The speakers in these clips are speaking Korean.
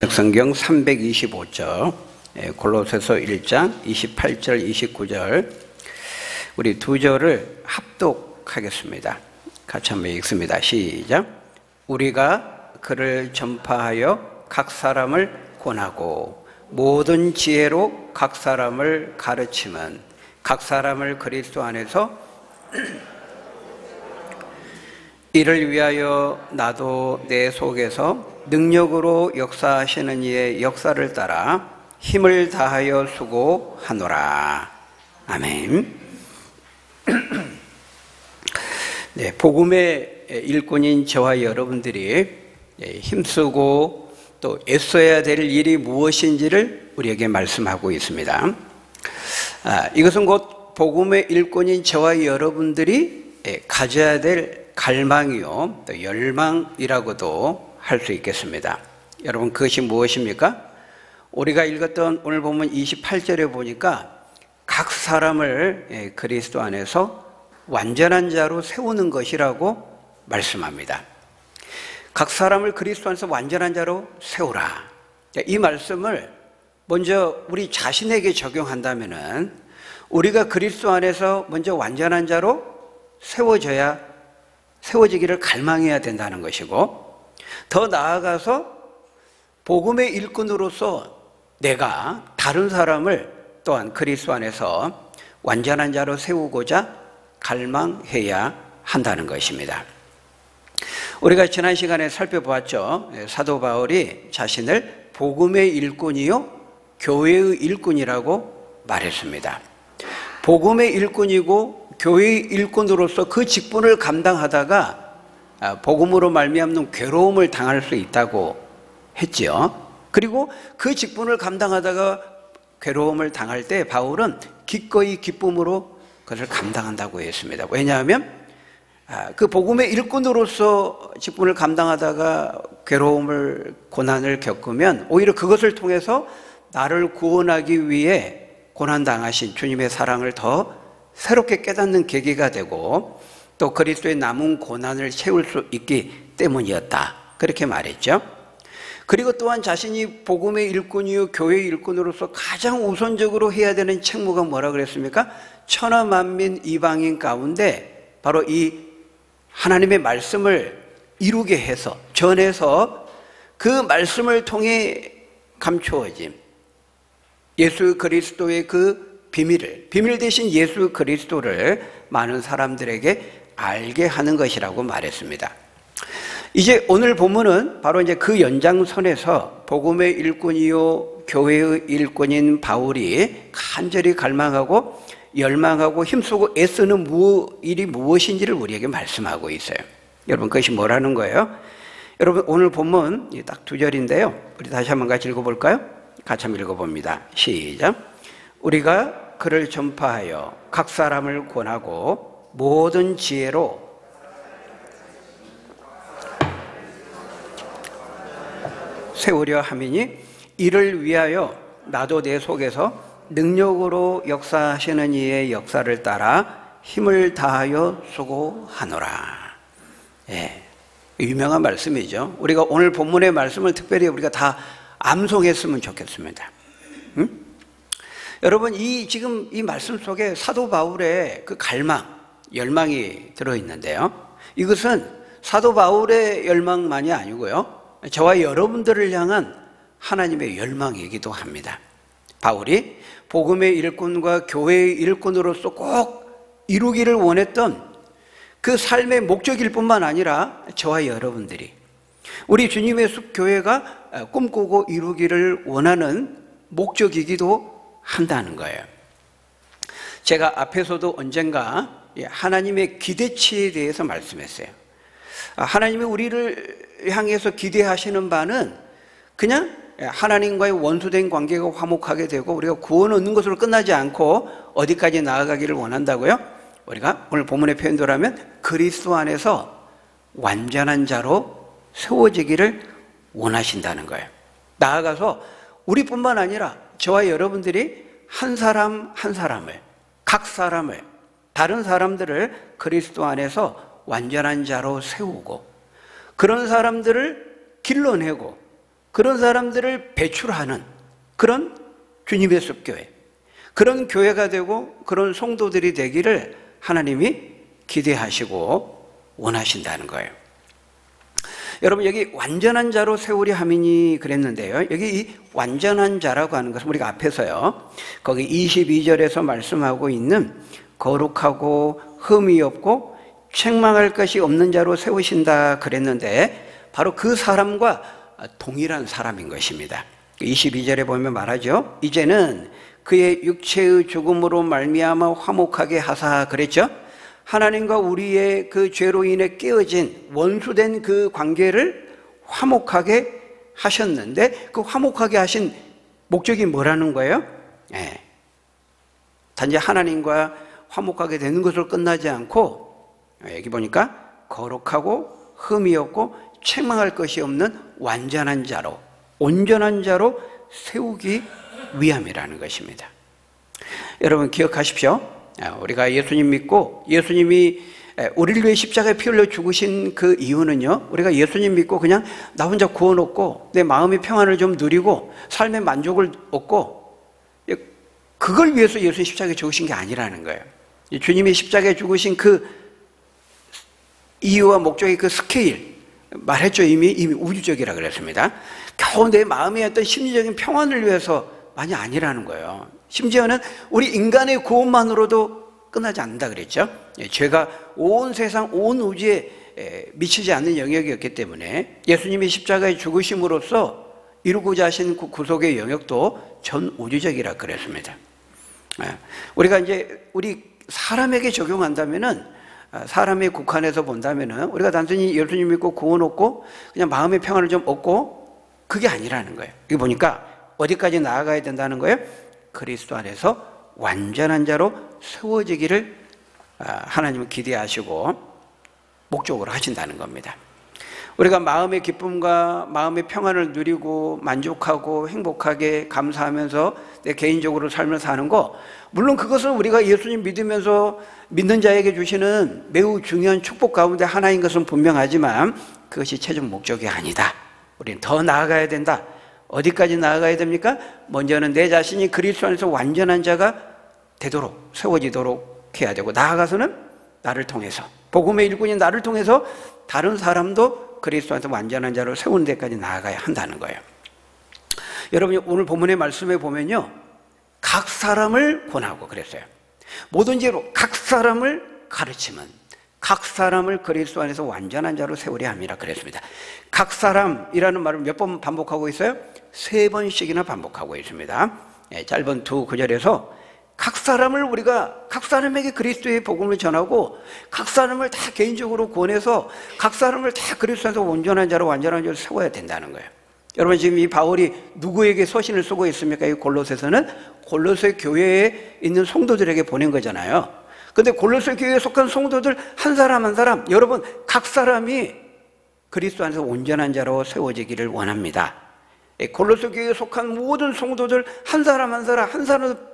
성경 325쪽 골로새서 1장 28절 29절 우리 두 절을 합독하겠습니다. 같이 한번 읽습니다. 시작. 우리가 그를 전파하여 각 사람을 권하고 모든 지혜로 각 사람을 가르침은 각 사람을 그리스도 안에서 이를 위하여 나도 내 속에서 능력으로 역사하시는 이의 역사를 따라 힘을 다하여 수고하노라. 아멘. 네, 복음의 일꾼인 저와 여러분들이 힘쓰고 또 애써야 될 일이 무엇인지를 우리에게 말씀하고 있습니다. 이것은 곧 복음의 일꾼인 저와 여러분들이 가져야 될 갈망이요, 또 열망이라고도 할 수 있겠습니다. 여러분, 그것이 무엇입니까? 우리가 읽었던 오늘 본문 28절에 보니까 각 사람을 그리스도 안에서 완전한 자로 세우는 것이라고 말씀합니다. 각 사람을 그리스도 안에서 완전한 자로 세우라. 이 말씀을 먼저 우리 자신에게 적용한다면은 우리가 그리스도 안에서 먼저 완전한 자로 세워지기를 갈망해야 된다는 것이고, 더 나아가서 복음의 일꾼으로서 내가 다른 사람을 또한 그리스도 안에서 완전한 자로 세우고자 갈망해야 한다는 것입니다. 우리가 지난 시간에 살펴보았죠. 사도 바울이 자신을 복음의 일꾼이요 교회의 일꾼이라고 말했습니다. 복음의 일꾼이고 교회의 일꾼으로서 그 직분을 감당하다가 복음으로 말미암는 괴로움을 당할 수 있다고 했지요. 그리고 그 직분을 감당하다가 괴로움을 당할 때 바울은 기꺼이 기쁨으로 그것을 감당한다고 했습니다. 왜냐하면 그 복음의 일꾼으로서 직분을 감당하다가 괴로움을, 고난을 겪으면 오히려 그것을 통해서 나를 구원하기 위해 고난당하신 주님의 사랑을 더 새롭게 깨닫는 계기가 되고 또 그리스도의 남은 고난을 채울 수 있기 때문이었다, 그렇게 말했죠. 그리고 또한 자신이 복음의 일꾼이요 교회의 일꾼으로서 가장 우선적으로 해야 되는 책무가 뭐라 그랬습니까? 천하 만민 이방인 가운데 바로 이 하나님의 말씀을 이루게 해서 전해서 그 말씀을 통해 감추어진 예수 그리스도의 그 비밀 대신 예수 그리스도를 많은 사람들에게 알게 하는 것이라고 말했습니다. 이제 오늘 본문은 바로 이제 그 연장선에서 복음의 일꾼이요 교회의 일꾼인 바울이 간절히 갈망하고 열망하고 힘쓰고 애쓰는 일이 무엇인지를 우리에게 말씀하고 있어요. 여러분, 그것이 뭐라는 거예요? 여러분, 오늘 본문 딱 두 절인데요. 우리 다시 한번 같이 읽어볼까요? 같이 한번 읽어봅니다. 시작. 우리가 그를 전파하여 각 사람을 권하고 모든 지혜로 세우려 함이니 이를 위하여 나도 내 속에서 능력으로 역사하시는 이의 역사를 따라 힘을 다하여 수고하노라. 유명한 말씀이죠. 우리가 오늘 본문의 말씀을 특별히 우리가 다 암송했으면 좋겠습니다. 여러분, 지금 이 말씀 속에 사도 바울의 그 갈망, 열망이 들어있는데요. 이것은 사도 바울의 열망만이 아니고요, 저와 여러분들을 향한 하나님의 열망이기도 합니다. 바울이 복음의 일꾼과 교회의 일꾼으로서 꼭 이루기를 원했던 그 삶의 목적일 뿐만 아니라 저와 여러분들이 우리 주님의 숲 교회가 꿈꾸고 이루기를 원하는 목적이기도 한다는 거예요. 제가 앞에서도 언젠가 하나님의 기대치에 대해서 말씀했어요. 하나님이 우리를 향해서 기대하시는 바는 그냥 하나님과의 원수된 관계가 화목하게 되고 우리가 구원 얻는 것으로 끝나지 않고 어디까지 나아가기를 원한다고요? 우리가 오늘 본문의 표현대로 하면 그리스도 안에서 완전한 자로 세워지기를 원하신다는 거예요. 나아가서 우리뿐만 아니라 저와 여러분들이 한 사람 한 사람을, 각 사람을, 다른 사람들을 그리스도 안에서 완전한 자로 세우고 그런 사람들을 길러내고 그런 사람들을 배출하는 그런 주님의 숲교회, 그런 교회가 되고 그런 성도들이 되기를 하나님이 기대하시고 원하신다는 거예요. 여러분, 여기 완전한 자로 세우리 함이니 그랬는데요, 여기 이 완전한 자라고 하는 것은 우리가 앞에서요, 거기 22절에서 말씀하고 있는 거룩하고 흠이 없고 책망할 것이 없는 자로 세우신다 그랬는데, 바로 그 사람과 동일한 사람인 것입니다. 22절에 보면 말하죠. 이제는 그의 육체의 죽음으로 말미암아 화목하게 하사 그랬죠. 하나님과 우리의 그 죄로 인해 깨어진 원수된 그 관계를 화목하게 하셨는데, 그 화목하게 하신 목적이 뭐라는 거예요? 단지 하나님과 화목하게 되는 것으로 끝나지 않고, 여기 보니까 거룩하고 흠이 없고 책망할 것이 없는 완전한 자로, 온전한 자로 세우기 위함이라는 것입니다. 여러분 기억하십시오. 우리가 예수님 믿고 예수님이 우리를 위해 십자가에 피 흘려 죽으신 그 이유는요, 우리가 예수님 믿고 그냥 나 혼자 구원 얻고 내 마음의 평안을 좀 누리고 삶의 만족을 얻고, 그걸 위해서 예수님 십자가에 죽으신 게 아니라는 거예요. 주님이 십자가에 죽으신 그 이유와 목적의 그 스케일 말했죠. 이미 우주적이라 그랬습니다. 겨우 내 마음에 어떤 심리적인 평안을 위해서만이 아니라는 거예요. 심지어는 우리 인간의 구원만으로도 끝나지 않는다 그랬죠. 죄가 온 세상 온 우주에 미치지 않는 영역이었기 때문에 예수님이 십자가에 죽으심으로써 이루고자 하신 그 구속의 영역도 전 우주적이라 그랬습니다. 우리가 이제 우리 사람에게 적용한다면은, 사람의 국한에서 본다면은 우리가 단순히 예수님 믿고 구원 얻고 그냥 마음의 평안을 좀 얻고, 그게 아니라는 거예요. 여기 보니까 어디까지 나아가야 된다는 거예요? 그리스도 안에서 완전한 자로 세워지기를 하나님은 기대하시고 목적으로 하신다는 겁니다. 우리가 마음의 기쁨과 마음의 평안을 누리고 만족하고 행복하게 감사하면서 내 개인적으로 삶을 사는 거, 물론 그것은 우리가 예수님 믿으면서 믿는 자에게 주시는 매우 중요한 축복 가운데 하나인 것은 분명하지만, 그것이 최종 목적이 아니다. 우리는 더 나아가야 된다. 어디까지 나아가야 됩니까? 먼저는 내 자신이 그리스도 안에서 완전한 자가 되도록 세워지도록 해야 되고, 나아가서는 나를 통해서, 복음의 일꾼인 나를 통해서 다른 사람도 그리스도 안에서 완전한 자로 세우는 데까지 나아가야 한다는 거예요. 여러분이 오늘 본문의 말씀에 보면요, 각 사람을 권하고 그랬어요. 뭐든지 각 사람을 가르치면 각 사람을 그리스도 안에서 완전한 자로 세우려 함이라 그랬습니다. 각 사람이라는 말을 몇 번 반복하고 있어요? 3번씩이나 반복하고 있습니다. 짧은 두 구절에서 각 사람을 우리가 각 사람에게 그리스도의 복음을 전하고 각 사람을 다 개인적으로 권해서 각 사람을 다 그리스도 안에서 온전한 자로 완전한 자로 세워야 된다는 거예요. 여러분, 지금 이 바울이 누구에게 서신을 쓰고 있습니까? 이 골로새서는 골로새 교회에 있는 성도들에게 보낸 거잖아요. 근데 골로새 교회에 속한 성도들 한 사람 한 사람, 여러분 각 사람이 그리스도 안에서 온전한 자로 세워지기를 원합니다. 골로새 교회에 속한 모든 성도들 한 사람 한 사람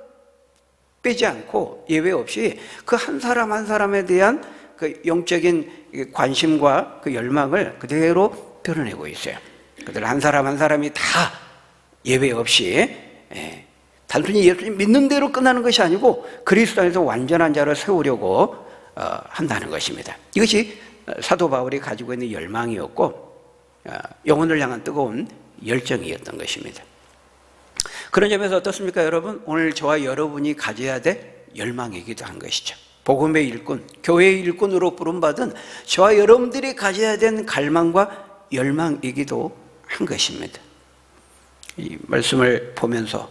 빼지 않고 예외 없이 그 한 사람 한 사람에 대한 그 영적인 관심과 그 열망을 그대로 드러내고 있어요. 그들 한 사람 한 사람이 다 예외 없이 단순히 예수님 믿는 대로 끝나는 것이 아니고 그리스도 안에서 완전한 자를 세우려고 한다는 것입니다. 이것이 사도 바울이 가지고 있는 열망이었고 영혼을 향한 뜨거운 열정이었던 것입니다. 그런 점에서 어떻습니까, 여러분? 오늘 저와 여러분이 가져야 될 열망이기도 한 것이죠. 복음의 일꾼, 교회의 일꾼으로 부름받은 저와 여러분들이 가져야 되는 갈망과 열망이기도 한 것입니다. 이 말씀을 보면서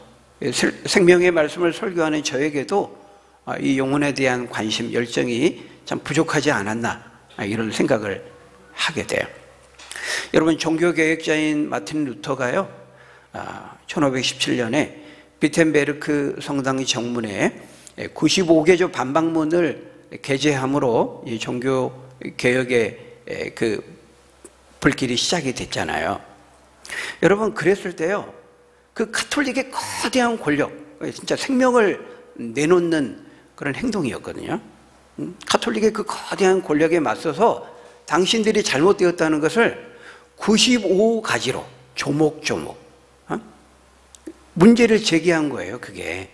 생명의 말씀을 설교하는 저에게도 이 영혼에 대한 관심, 열정이 참 부족하지 않았나, 이런 생각을 하게 돼요. 여러분, 종교개혁자인 마틴 루터가요, 1517년에 비텐베르크 성당 정문에 95개조 반박문을 게재함으로 이 종교개혁의 그 불길이 시작이 됐잖아요. 여러분, 그랬을 때요, 그 가톨릭의 거대한 권력, 진짜 생명을 내놓는 그런 행동이었거든요. 가톨릭의 그 거대한 권력에 맞서서 당신들이 잘못되었다는 것을 95가지로 조목조목 문제를 제기한 거예요. 그게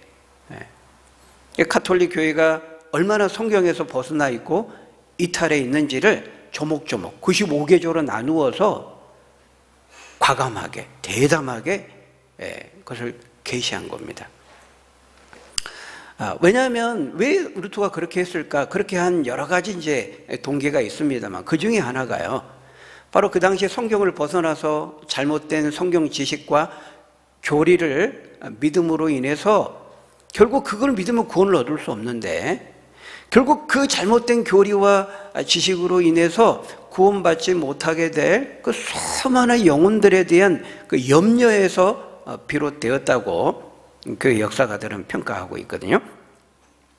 가톨릭 교회가 얼마나 성경에서 벗어나 있고 이탈해 있는지를 조목조목 95개조로 나누어서 과감하게 대담하게 그것을 계시한 겁니다. 왜냐하면 왜 루터가 그렇게 했을까? 그렇게 한 여러 가지 이제 동기가 있습니다만 그 중에 하나가요. 바로 그 당시에 성경을 벗어나서 잘못된 성경 지식과 교리를 믿음으로 인해서 결국 그걸 믿으면 구원을 얻을 수 없는데 결국 그 잘못된 교리와 지식으로 인해서 구원받지 못하게 될 그 수많은 영혼들에 대한 그 염려에서 비롯되었다고 그 역사가들은 평가하고 있거든요.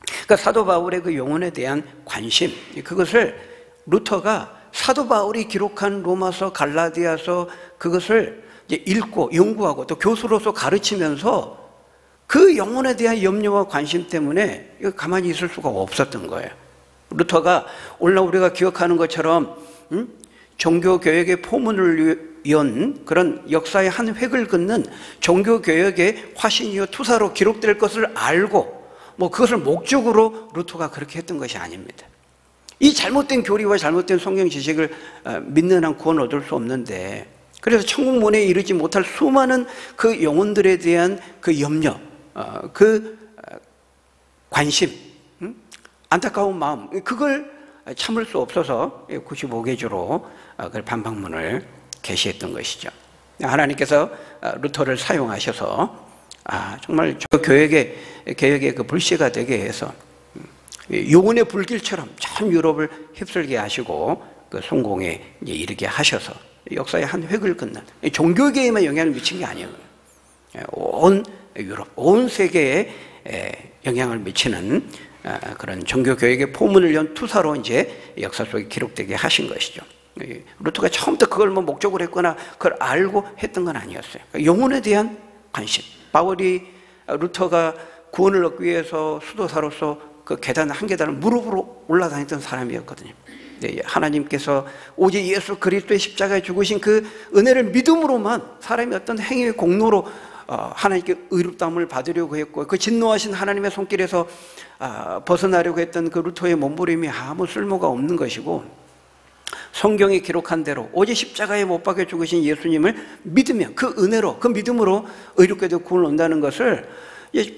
그러니까 사도 바울의 그 영혼에 대한 관심, 그것을 루터가 사도 바울이 기록한 로마서, 갈라디아서 그것을 이제 읽고 연구하고 또 교수로서 가르치면서 그 영혼에 대한 염려와 관심 때문에 가만히 있을 수가 없었던 거예요. 루터가 오늘 우리가 기억하는 것처럼 종교개혁의 포문을 연 그런 역사의 한 획을 긋는 종교개혁의 화신이요 투사로 기록될 것을 알고 그것을 목적으로 루터가 그렇게 했던 것이 아닙니다. 이 잘못된 교리와 잘못된 성경 지식을 믿는 한 구원을 얻을 수 없는데 그래서 천국문에 이르지 못할 수많은 그 영혼들에 대한 그 염려, 그 관심, 안타까운 마음, 그걸 참을 수 없어서 95개조로 그 반박문을 게시했던 것이죠. 하나님께서 루터를 사용하셔서 정말 개혁의 그 불씨가 되게 해서 요원의 불길처럼 전 유럽을 휩쓸게 하시고 그 성공에 이르게 하셔서 역사의 한 획을 긋는 종교계에만 영향을 미친 게 아니에요. 온 유럽, 온 세계에 영향을 미치는 그런 종교교육의 포문을 연 투사로 이제 역사 속에 기록되게 하신 것이죠. 루터가 처음부터 그걸 목적으로 했거나 그걸 알고 했던 건 아니었어요. 영혼에 대한 관심. 바울이 루터가 구원을 얻기 위해서 수도사로서 그 계단 한 계단을 무릎으로 올라다녔던 사람이었거든요. 하나님께서 오직 예수 그리스도의 십자가에 죽으신 그 은혜를 믿음으로만 사람이 어떤 행위의 공로로 하나님께 의롭다함을 받으려고 했고 그 진노하신 하나님의 손길에서 벗어나려고 했던 그 루터의 몸부림이 아무 쓸모가 없는 것이고 성경이 기록한 대로 오직 십자가에 못 박혀 죽으신 예수님을 믿으면 그 은혜로 그 믿음으로 의롭게 되고 구원을 얻는다는 것을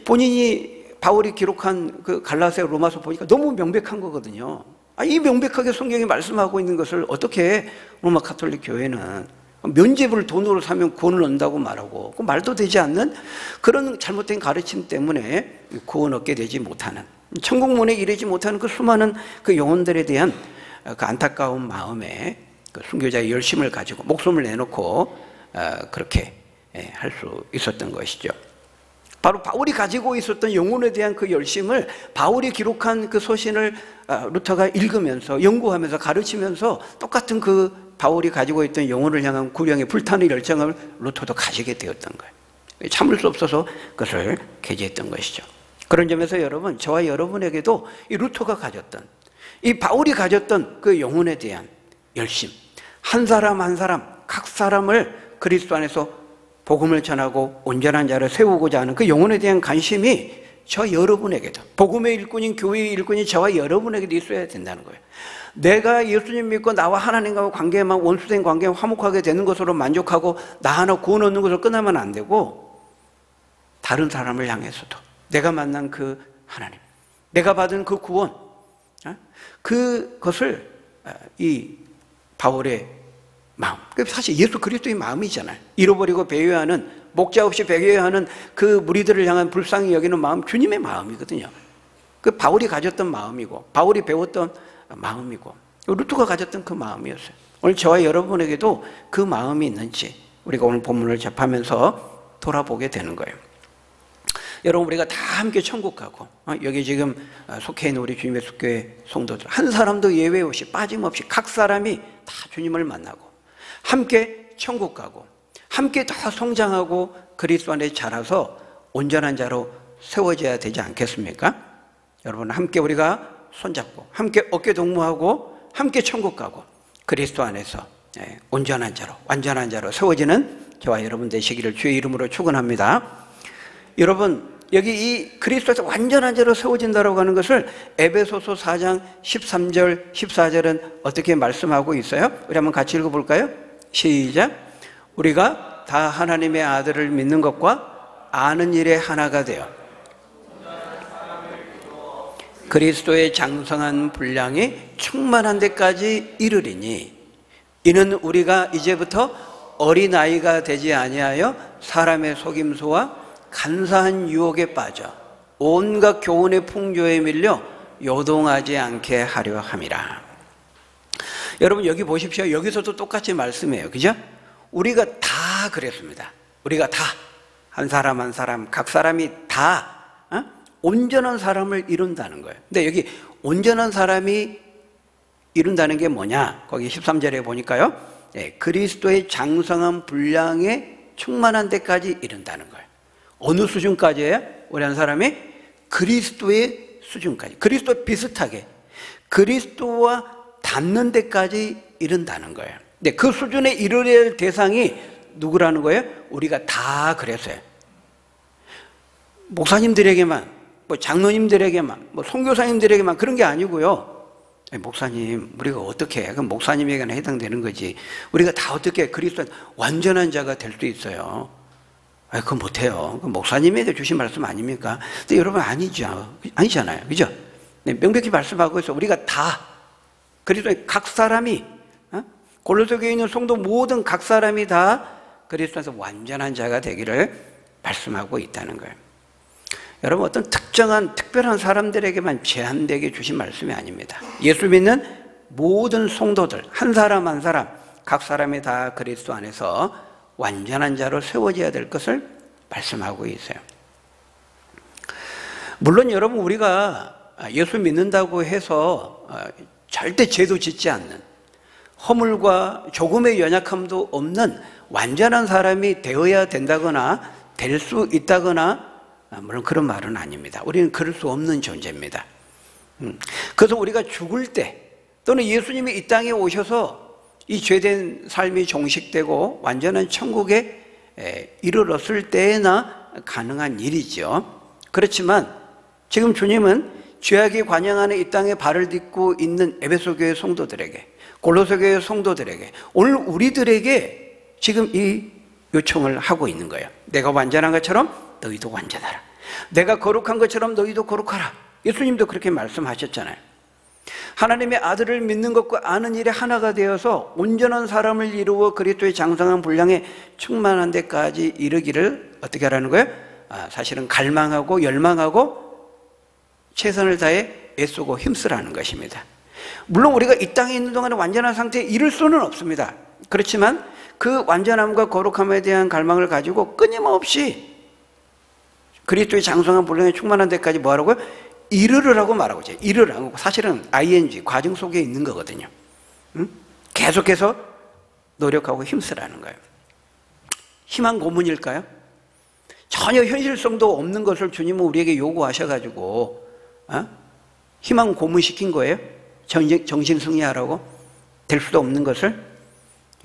본인이 바울이 기록한 그 갈라디아 로마서 보니까 너무 명백한 거거든요. 이 명백하게 성경이 말씀하고 있는 것을 어떻게 로마 가톨릭 교회는 면죄부를 돈으로 사면 구원을 얻는다고 말하고 그 말도 되지 않는 그런 잘못된 가르침 때문에 구원 얻게 되지 못하는 천국문에 이르지 못하는 그 수많은 그 영혼들에 대한 그 안타까운 마음에 그 순교자의 열심을 가지고 목숨을 내놓고 그렇게 할 수 있었던 것이죠. 바로 바울이 가지고 있었던 영혼에 대한 그 열심을 바울이 기록한 그 서신을 루터가 읽으면서 연구하면서 가르치면서 똑같은 그 바울이 가지고 있던 영혼을 향한 구령의 불타는 열정을 루터도 가지게 되었던 거예요. 참을 수 없어서 그것을 게재했던 것이죠. 그런 점에서 여러분, 저와 여러분에게도 이 루터가 가졌던 이 바울이 가졌던 그 영혼에 대한 열심, 한 사람 한 사람 각 사람을 그리스도 안에서 복음을 전하고 온전한 자를 세우고자 하는 그 영혼에 대한 관심이 저 여러분에게도 복음의 일꾼인 교회의 일꾼인 저와 여러분에게도 있어야 된다는 거예요. 내가 예수님 믿고 나와 하나님과 관계만 원수된 관계에 화목하게 되는 것으로 만족하고 나 하나 구원 얻는 것으로 끝나면 안 되고 다른 사람을 향해서도 내가 만난 그 하나님, 내가 받은 그 구원, 그것을 이 바울의 마음, 사실 예수 그리스도의 마음이잖아요. 잃어버리고 배회하는, 목자 없이 배회하는 그 무리들을 향한 불쌍히 여기는 마음, 주님의 마음이거든요. 그 바울이 가졌던 마음이고 바울이 배웠던 마음이고 루터가 가졌던 그 마음이었어요. 오늘 저와 여러분에게도 그 마음이 있는지 우리가 오늘 본문을 접하면서 돌아보게 되는 거예요. 여러분, 우리가 다 함께 천국 가고 여기 지금 속해 있는 우리 주님의 숙교의 성도들 한 사람도 예외 없이 빠짐없이 각 사람이 다 주님을 만나고 함께 천국 가고 함께 다 성장하고 그리스도 안에 자라서 온전한 자로 세워져야 되지 않겠습니까? 여러분, 함께 우리가 손잡고 함께 어깨 동무하고 함께 천국 가고 그리스도 안에서 온전한 자로 완전한 자로 세워지는 저와 여러분 되시기를 주의 이름으로 축원합니다. 여러분, 여기 이 그리스도에서 완전한 자로 세워진다라고 하는 것을 에베소서 4장 13절, 14절은 어떻게 말씀하고 있어요? 우리 한번 같이 읽어볼까요? 시작. 우리가 다 하나님의 아들을 믿는 것과 아는 일에 하나가 되어 그리스도의 장성한 분량이 충만한 데까지 이르리니, 이는 우리가 이제부터 어린아이가 되지 아니하여 사람의 속임수와 간사한 유혹에 빠져 온갖 교훈의 풍조에 밀려 요동하지 않게 하려 함이라. 여러분, 여기 보십시오. 여기서도 똑같이 말씀해요. 그죠? 우리가 다 그랬습니다. 우리가 다, 한 사람 한 사람, 각 사람이 다 온전한 사람을 이룬다는 거예요. 근데 여기 온전한 사람이 이룬다는 게 뭐냐? 거기 13절에 보니까요, 그리스도의 장성한 분량에 충만한 데까지 이룬다는 거예요. 어느 수준까지예요? 우리 한 사람이 그리스도의 수준까지, 그리스도 비슷하게 그리스도와 닿는 데까지 이룬다는 거예요. 근데 그 수준에 이르러야 할 대상이 누구라는 거예요? 우리가 다 그랬어요. 목사님들에게만, 장로님들에게만, 선교사님들에게만 그런 게 아니고요. 목사님, 우리가 어떻게 해? 그럼 목사님에게나 해당되는 거지. 우리가 다 어떻게 그리스도 완전한 자가 될 수 있어요? 그건 못해요. 목사님에게 주신 말씀 아닙니까? 근데 여러분, 아니잖아요. 그죠? 명백히 말씀하고 있어. 우리가 다, 그리스도의 각 사람이, 골로새 교회에 있는 성도 모든 각 사람이 다 그리스도에서 완전한 자가 되기를 말씀하고 있다는 거예요. 여러분, 어떤 특별한 사람들에게만 제한되게 주신 말씀이 아닙니다. 예수 믿는 모든 성도들, 한 사람 한 사람, 각 사람이 다 그리스도 안에서 완전한 자로 세워져야 될 것을 말씀하고 있어요. 물론 여러분, 우리가 예수 믿는다고 해서 절대 죄도 짓지 않는, 허물과 조금의 연약함도 없는 완전한 사람이 되어야 된다거나 될 수 있다거나, 물론 그런 말은 아닙니다. 우리는 그럴 수 없는 존재입니다. 그래서 우리가 죽을 때, 또는 예수님이 이 땅에 오셔서 이 죄된 삶이 종식되고 완전한 천국에 이르렀을 때나 가능한 일이죠. 그렇지만 지금 주님은 죄악이 관영하는 이 땅에 발을 딛고 있는 에베소 교회 성도들에게, 골로새 교회 성도들에게, 오늘 우리들에게 지금 이 요청을 하고 있는 거예요. 내가 완전한 것처럼 너희도 완전하라. 내가 거룩한 것처럼 너희도 거룩하라. 예수님도 그렇게 말씀하셨잖아요. 하나님의 아들을 믿는 것과 아는 일에 하나가 되어서 온전한 사람을 이루어 그리스도의 장성한 분량에 충만한 데까지 이르기를 어떻게 하라는 거예요? 사실은 갈망하고 열망하고 최선을 다해 애쓰고 힘쓰라는 것입니다. 물론 우리가 이 땅에 있는 동안에 완전한 상태에 이를 수는 없습니다. 그렇지만 그 완전함과 거룩함에 대한 갈망을 가지고 끊임없이 그리스도의 장성한 분량에 충만한 데까지 뭐 하라고요? 이르르라고 말하고 있어요. 이르라고. 사실은 ing, 과정 속에 있는 거거든요. 계속해서 노력하고 힘쓰라는 거예요. 희망 고문일까요? 전혀 현실성도 없는 것을 주님은 우리에게 요구하셔가지고 희망 고문시킨 거예요? 정신승리하라고? 될 수도 없는 것을?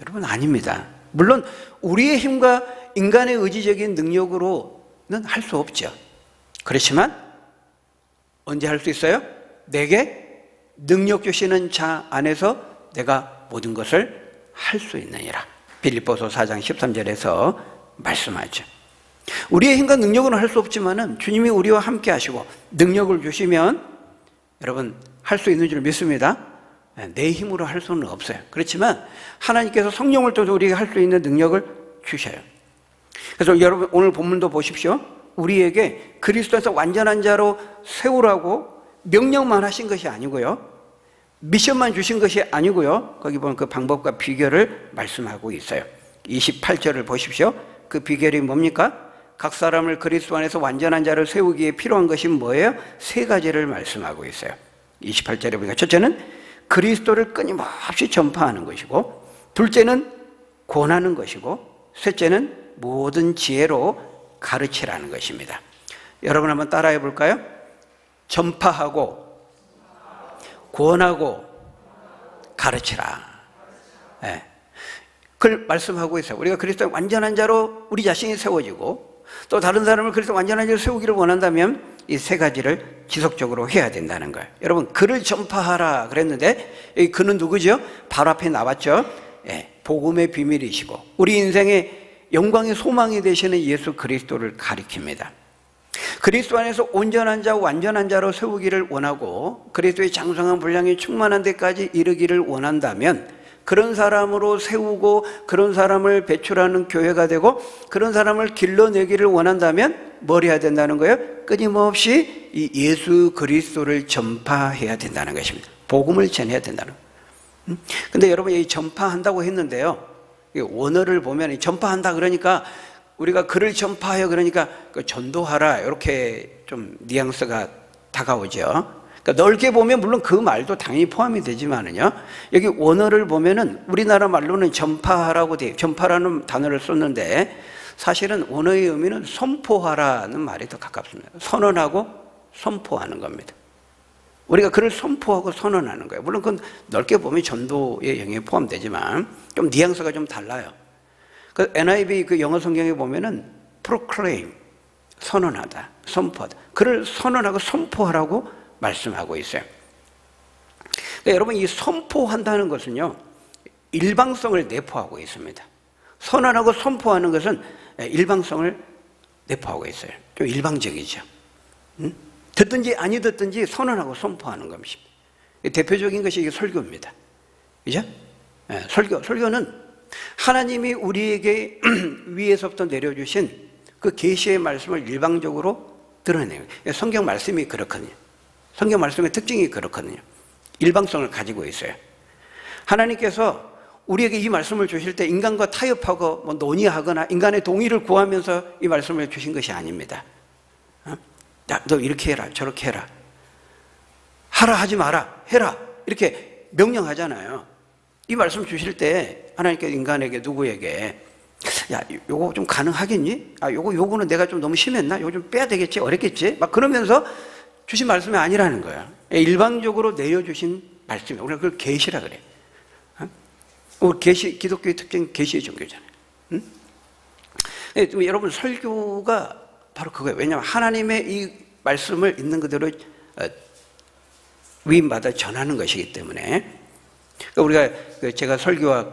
여러분, 아닙니다. 물론 우리의 힘과 인간의 의지적인 능력으로는 할 수 없죠. 그렇지만 언제 할 수 있어요? 내게 능력 주시는 자 안에서 내가 모든 것을 할 수 있느니라. 빌립보서 4장 13절에서 말씀하죠. 우리의 힘과 능력으로는 할 수 없지만은 주님이 우리와 함께 하시고 능력을 주시면 여러분 할 수 있는 줄 믿습니다. 내 힘으로 할 수는 없어요. 그렇지만 하나님께서 성령을 통해서 우리에게 할 수 있는 능력을 주셔요. 그래서 여러분 오늘 본문도 보십시오. 우리에게 그리스도에서 완전한 자로 세우라고 명령만 하신 것이 아니고요, 미션만 주신 것이 아니고요, 거기 보면 그 방법과 비결을 말씀하고 있어요. 28절을 보십시오. 그 비결이 뭡니까? 각 사람을 그리스도 안에서 완전한 자를 세우기에 필요한 것이 뭐예요? 세 가지를 말씀하고 있어요. 28절에 보니까 첫째는 그리스도를 끊임없이 전파하는 것이고, 둘째는 권하는 것이고, 셋째는 모든 지혜로 가르치라는 것입니다. 여러분 한번 따라해 볼까요? 전파하고 권하고 가르치라. 네. 그걸 말씀하고 있어요. 우리가 그리스도의 완전한 자로 우리 자신이 세워지고 또 다른 사람을 그리스도의 완전한 자로 세우기를 원한다면 이 세 가지를 지속적으로 해야 된다는 거예요. 여러분, 그를 전파하라 그랬는데 이 그는 누구죠? 바로 앞에 나왔죠. 예, 복음의 비밀이시고 우리 인생의 영광의 소망이 되시는 예수 그리스도를 가리킵니다. 그리스도 안에서 온전한 자, 완전한 자로 세우기를 원하고 그리스도의 장성한 분량이 충만한 데까지 이르기를 원한다면 그런 사람으로 세우고 그런 사람을 배출하는 교회가 되고 그런 사람을 길러내기를 원한다면 뭘 해야 된다는 거예요? 끊임없이 이 예수 그리스도를 전파해야 된다는 것입니다. 복음을 전해야 된다는 거예요. 근데 여러분, 이 전파한다고 했는데요, 원어를 보면 전파한다 그러니까 우리가 그를 전파하여 그러니까 전도하라 이렇게 좀 뉘앙스가 다가오죠. 그러니까 넓게 보면 물론 그 말도 당연히 포함이 되지만은요, 여기 원어를 보면은 우리나라 말로는 전파하라고 돼요. 전파라는 단어를 썼는데 사실은 원어의 의미는 선포하라는 말이 더 가깝습니다. 선언하고 선포하는 겁니다. 우리가 그를 선포하고 선언하는 거예요. 물론 그건 넓게 보면 전도의 영역에 포함되지만 좀 뉘앙스가 좀 달라요. 그 NIV 그 영어 성경에 보면은 proclaim, 선언하다, 선포하다. 그를 선언하고 선포하라고 말씀하고 있어요. 그러니까 여러분, 이 선포한다는 것은요, 일방성을 내포하고 있습니다. 선언하고 선포하는 것은 일방성을 내포하고 있어요. 좀 일방적이죠. 듣든지 아니 듣든지 선언하고 선포하는 것입니다. 대표적인 것이 이게 설교입니다. 그죠? 설교는 하나님이 우리에게 위에서부터 내려주신 그 계시의 말씀을 일방적으로 드러내요. 성경 말씀이 그렇거든요. 성경 말씀의 특징이 그렇거든요. 일방성을 가지고 있어요. 하나님께서 우리에게 이 말씀을 주실 때 인간과 타협하고 뭐 논의하거나 인간의 동의를 구하면서 이 말씀을 주신 것이 아닙니다. 야, 너 이렇게 해라, 저렇게 해라. 하라 하지 마라, 해라. 이렇게 명령하잖아요. 이 말씀 주실 때 하나님께서 인간에게 누구에게 야, 요거 좀 가능하겠니? 아, 요거는 내가 좀 너무 심했나? 요거 좀 빼야 되겠지? 어렵겠지? 막 그러면서 주신 말씀이 아니라는 거예요. 일방적으로 내려주신 말씀이에요. 우리가 그걸 계시라 그래요. 계시, 기독교의 특징은 계시의 종교잖아요. 응? 여러분, 설교가 바로 그거예요. 왜냐하면 하나님의 이 말씀을 있는 그대로 위임받아 전하는 것이기 때문에. 우리가 제가 설교와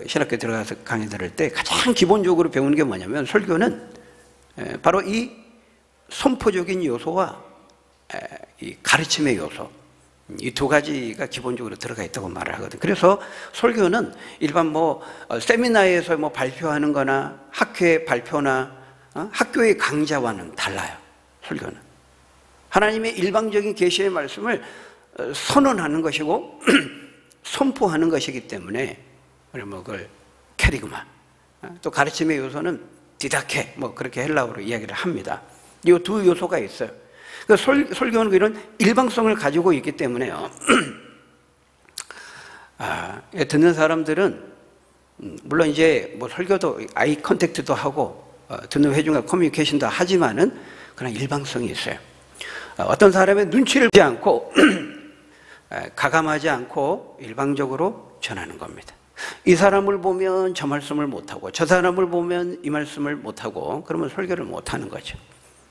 신학교 들어가서 강의 들을 때 가장 기본적으로 배우는 게 뭐냐면 설교는 바로 이 선포적인 요소와 이 가르침의 요소, 이 두 가지가 기본적으로 들어가 있다고 말을 하거든요. 그래서 설교는 일반 뭐 세미나에서 뭐 발표하는 거나 학회 발표나 학교의 강좌와는 달라요. 설교는 하나님의 일방적인 계시의 말씀을 선언하는 것이고 선포하는 것이기 때문에 우리 뭐 그걸 캐리그마, 또 가르침의 요소는 디다케, 뭐 그렇게 헬라어로 이야기를 합니다. 이 두 요소가 있어요. 설교는 이런 일방성을 가지고 있기 때문에요. 듣는 사람들은 물론 이제 뭐 설교도 아이 컨택트도 하고 듣는 회중과 커뮤니케이션도 하지만은 그냥 일방성이 있어요. 어떤 사람의 눈치를 보지 않고 가감하지 않고 일방적으로 전하는 겁니다. 이 사람을 보면 저 말씀을 못하고 저 사람을 보면 이 말씀을 못하고 그러면 설교를 못하는 거죠.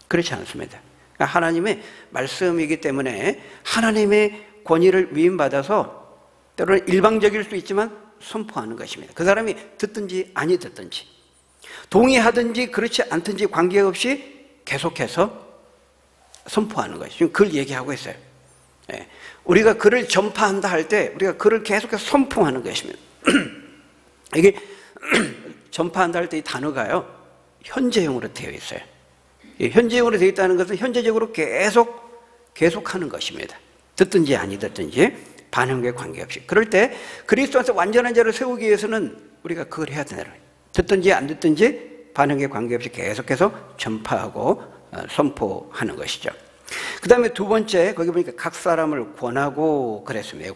그렇지 않습니다. 하나님의 말씀이기 때문에 하나님의 권위를 위임받아서 때로는 일방적일 수 있지만 선포하는 것입니다. 그 사람이 듣든지 아니 듣든지 동의하든지 그렇지 않든지 관계없이 계속해서 선포하는 것이죠. 지금 그걸 얘기하고 있어요. 우리가 그를 전파한다 할 때 우리가 그를 계속해서 선포하는 것입니다. 이게 전파한다 할 때 이 단어가요 현재형으로 되어 있어요. 현재형으로 되어 있다는 것은 현재적으로 계속하는 것입니다. 듣든지 아니 듣든지 반응에 관계없이. 그럴 때 그리스도 안에서 완전한 자를 세우기 위해서는 우리가 그걸 해야 된다. 듣든지 안 듣든지 반응에 관계없이 계속해서 전파하고 선포하는 것이죠. 그 다음에 두 번째, 거기 보니까 각 사람을 권하고 그랬습니다.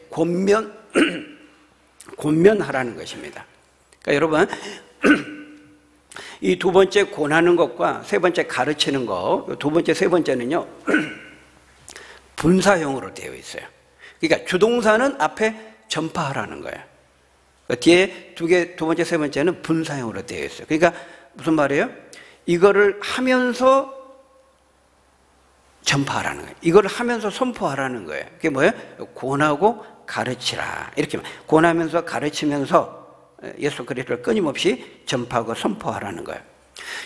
권면하라는 것입니다. 그러니까 여러분, 이 두 번째 권하는 것과 세 번째 가르치는 것, 두 번째, 세 번째는요, 분사형으로 되어 있어요. 그러니까 주동사는 앞에 전파하라는 거예요. 뒤에 두 번째, 세 번째는 분사형으로 되어 있어요. 그러니까 무슨 말이에요? 이거를 하면서 전파하라는 거예요. 이걸 하면서 선포하라는 거예요. 그게 뭐예요? 권하고 가르치라. 이렇게 권하면서 가르치면서 예수 그리스도를 끊임없이 전파하고 선포하라는 거예요.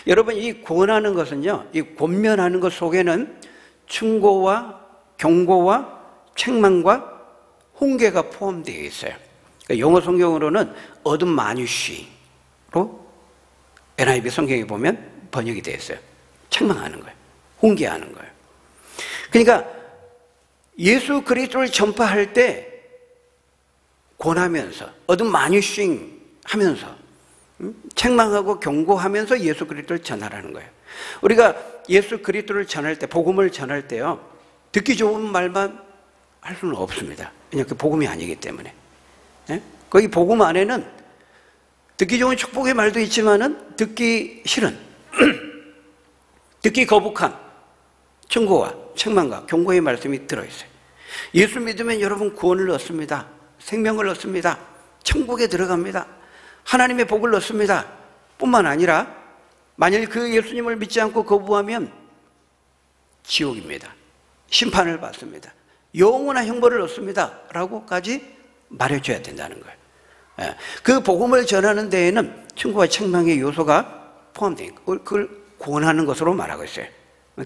여러분, 이 권하는 것은요, 이 권면하는 것 속에는 충고와 경고와 책망과 훈계가 포함되어 있어요. 그러니까 영어 성경으로는 어드마니쉬로 NIV 성경에 보면 번역이 되어 있어요. 책망하는 거예요. 훈계하는 거예요. 그러니까 예수 그리스도를 전파할 때 권하면서 어드마니싱 하면서 책망하고 경고하면서 예수 그리스도를 전하라는 거예요. 우리가 예수 그리스도를 전할 때, 복음을 전할 때요, 듣기 좋은 말만 할 수는 없습니다. 왜냐하면 그 복음이 아니기 때문에. 거기 복음 안에는 듣기 좋은 축복의 말도 있지만은 듣기 싫은 듣기 거북한 충고와 책망과 경고의 말씀이 들어있어요. 예수 믿으면 여러분 구원을 얻습니다. 생명을 얻습니다. 천국에 들어갑니다. 하나님의 복을 얻습니다. 뿐만 아니라 만일 그 예수님을 믿지 않고 거부하면 지옥입니다. 심판을 받습니다. 영원한 형벌을 얻습니다. 라고까지 말해줘야 된다는 거예요. 그 복음을 전하는 데에는 충고와 책망의 요소가 포함되어 있고 그걸 권하는 것으로 말하고 있어요.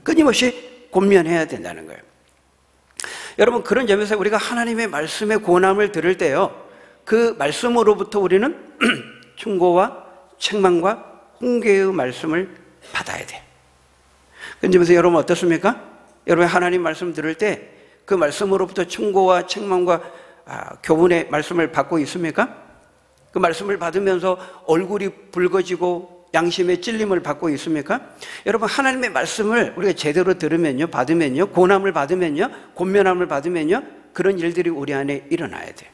끊임없이 권면해야 된다는 거예요. 여러분, 그런 점에서 우리가 하나님의 말씀의 권함을 들을 때요, 그 말씀으로부터 우리는 충고와 책망과 훈계의 말씀을 받아야 돼요. 그런 점에서 여러분 어떻습니까? 여러분 하나님 말씀 들을 때 그 말씀으로부터 충고와 책망과 교훈의 말씀을 받고 있습니까? 그 말씀을 받으면서 얼굴이 붉어지고 양심의 찔림을 받고 있습니까? 여러분, 하나님의 말씀을 우리가 제대로 들으면요, 받으면요, 권함을 받으면요, 권면함을 받으면요, 그런 일들이 우리 안에 일어나야 돼요.